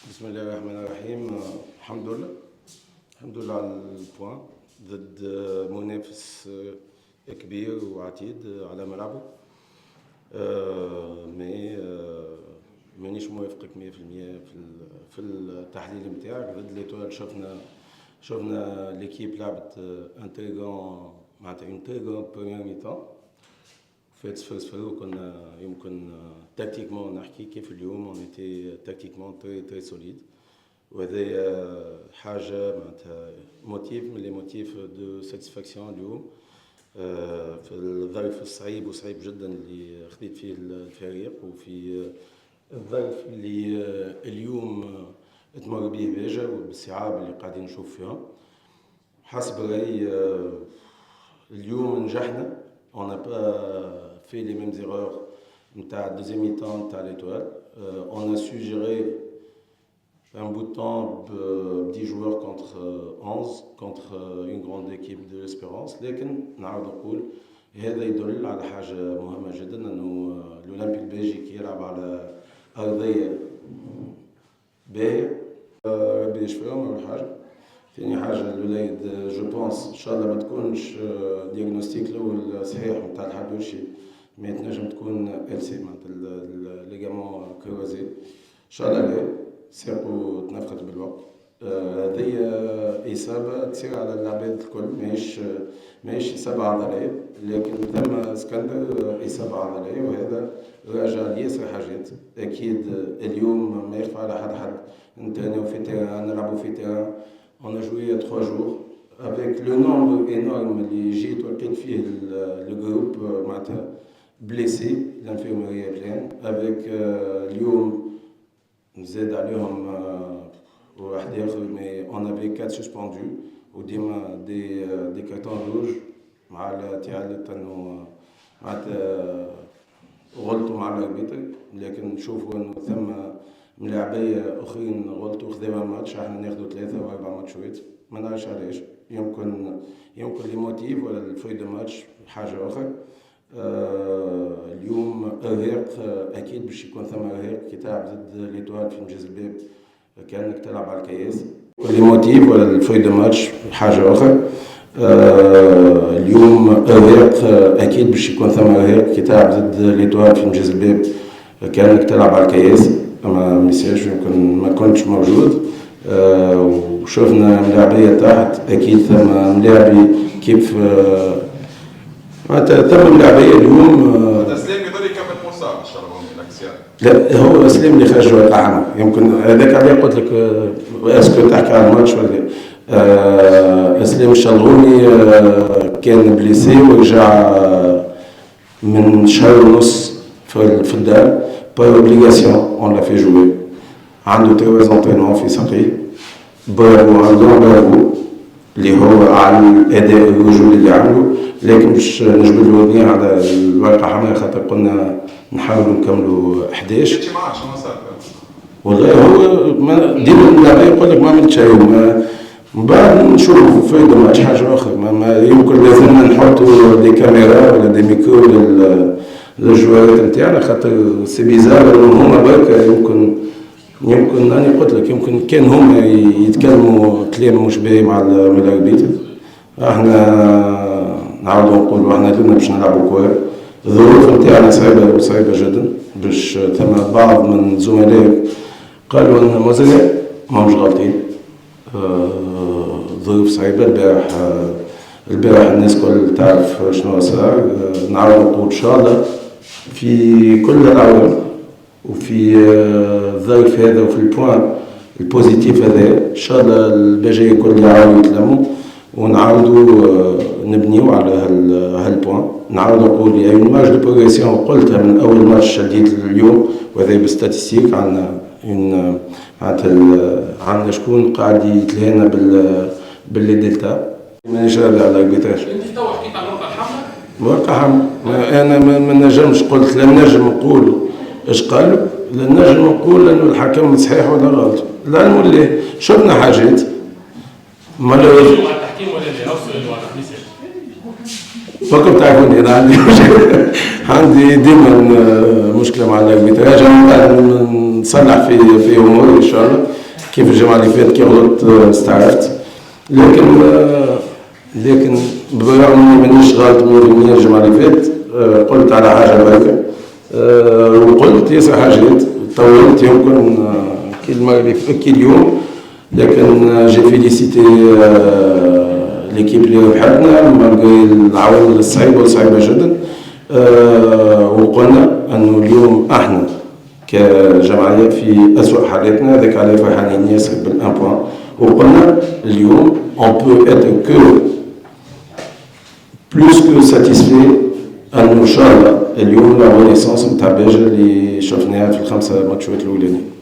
بسم الله الرحمن الرحيم. الحمد لله على البوان ضد منافس كبير وعتيد على ملعبه. مي مانيش موافقك 100% في التحليل نتاعك ضد ليتوال. شفنا ليكيب لعبت ان تريغون معناتها اون تريغون بروميير ميتون فات 0-0 وكنا يمكن تكتيكمون نحكي كيف اليوم اون ايتي تكتيكمون تري سوليد، وهذا حاجه معناتها موتيف من لي موتيف دو ساتيسفاكسيون اليوم في الظرف الصعيب وصعيب جدا اللي خديت فيه الفريق، وفي الظرف اللي اليوم تمر به بيجا وبالصعاب اللي قاعدين نشوف فيها. حسب رأيي اليوم نجحنا. On n'a pas fait les mêmes erreurs نتاع deuxième mi-temps نتاع l'étoile. On a su gérer un bout de temps 10 joueurs contre 11 contre une grande équipe de l'Espérance. لكن نعاود نقول هذا يدل على حاجة مهمة جدا، انه الأولمبي البلجيكي يلعب على أرضية باهية. ربي يشفيهم أول حاجة. ثاني حاجة الوليد جو بونس ان شاء الله ما تكونش دياغنوستيك الاول صحيح نتاع الحبوشي، ما تنجم تكون السي معناتها ليغامون كروزي ان شاء الله لا ساقو تنفقد بالوقت. هذه اصابة تصير على العباد الكل، ماهيش اصابة عضلية، لكن ثم اسكندر اصابة عضلية وهذا راجع لياسر حاجات. اكيد اليوم ما يخفى على حد نترينيو في تيران نلعبو في تيران. On a joué il y a 3 jours avec le nombre énorme اللي جيت ولقيت فيه الجروب معناتها بليسي، الانفيرميرية بلان avec اليوم نزاد عليهم واحد اخر. مي on avait 4 suspendus وديما دي كارتون روج مع التعادل انه معناتها غلطوا مع الاربيتر، لكن نشوفوا انه ثم ملاعبية اخرين غلطوا خذاو الماتش، احنا ناخذوا 3 و 4 ماتشات ما نعرفش علاش. يمكن لي موتيف ولا الفوي دو ماتش حاجه اخرى. اليوم ارهاق اكيد باش يكون ثم ارهاق كي تلعب ضد ليتوال في منجز الباب كانك تلعب على الكياس. لي موتيف ولا الفوي دو ماتش حاجه اخرى. اليوم ارهاق اكيد باش يكون ثم ارهاق كي تلعب ضد ليتوال في منجز الباب كانك تلعب على الكياس. ما ميساج يمكن ما كنتش موجود. وشفنا ملاعبية تحت اكيد ثم ملاعبي كيف معناتها ثم ملاعبية اليوم. تسليم يضل يكمل مصاب ان شاء الله الاكسيان. لا هو سليم اللي خرج وقعنا، يمكن هذاك عليه قلت لك اسكو تحكي على الماتش ولا سليم الشلغوني كان بليسي ورجع من شهر ونص في الدار par obligation. On l'a fait jouer. عنده 3 entraînements في ساقي برافو عنده برافو اللي هو على الاداء الرجولي اللي عنده، لكن مش نجبدوا الدنيا على الورقه حمراء خاطر قلنا نحاولوا نكملوا 11. شنو صار؟ والله هو ديما اللاعب يقول لك ما عملت شيء، من بعد نشوفوا في الماتش حاجه اخرى. ما يمكن لازمنا نحطوا دي كاميرا ولا دي ميكرو للجوارات نتاعنا خاطر سي بيزار انه هما برك يمكن راني قلت لك يمكن كان هما يتكلموا كلام مش باهي مع الاربيتر. احنا نعاودوا نقولوا احنا درنا باش نلعبوا كوره. الظروف نتاعنا صعيبه جدا، باش ثم بعض من الزملاء قالوا ان مازال ماهمش غالطين. ظروف صعيبه. البارح الناس كل تعرف شنو صار. نعاود نقول ان شاء الله في كل العوامل وفي الظرف هذا وفي البوان البوزيتيف هذا ان شاء الله الباجي كل يعاودوا يتلموا ونعاودوا نبنيو على هالبوان. نعاود نقول يا اون مارج دو بروغريسيون قلتها من اول ماتش شديت اليوم، وهذا بالستاتستيك عندنا عندنا شكون قاعد يتلهينا باللي دلتا. مانيش راضي على الاربيتراج. انت تو حكيت على الورقه الحمراء؟ الورقه حمراء انا ما نجمش قلت لا نجم نقول اش قالوا، لا نجم نقول انه الحكم صحيح ولا غلط. العلم اللي شفنا حاجات ما التحكيم ولا اللي اوصل الورقه فكم تعرفوني انا عندي ديما مشكله مع الاربيتراج. انا نصلح في اموري ان شاء الله. كيف الجمعه اللي فاتت كي غلطت استعرفت، لكن بالرغم اني مانيش غلط 100% الجمعه اللي فاتت، قلت على حاجه بركه وقلت ياسر حاجات طولت يمكن كي اليوم، لكن جي فيليسيتي ليكيب اللي ربحتنا مالغري العوامل الصعيبه جدا. وقلنا انه اليوم احنا كجمعيه في اسوء حالاتنا، هذاك عليه فرحانين ياسر بالان بوان. وقلنا اليوم on peut être que plus que satisfait انه ان شاء الله اليوم لا رينيسانس نتاع باجا اللي شفناها في ال5 ماتشات الاولانيين.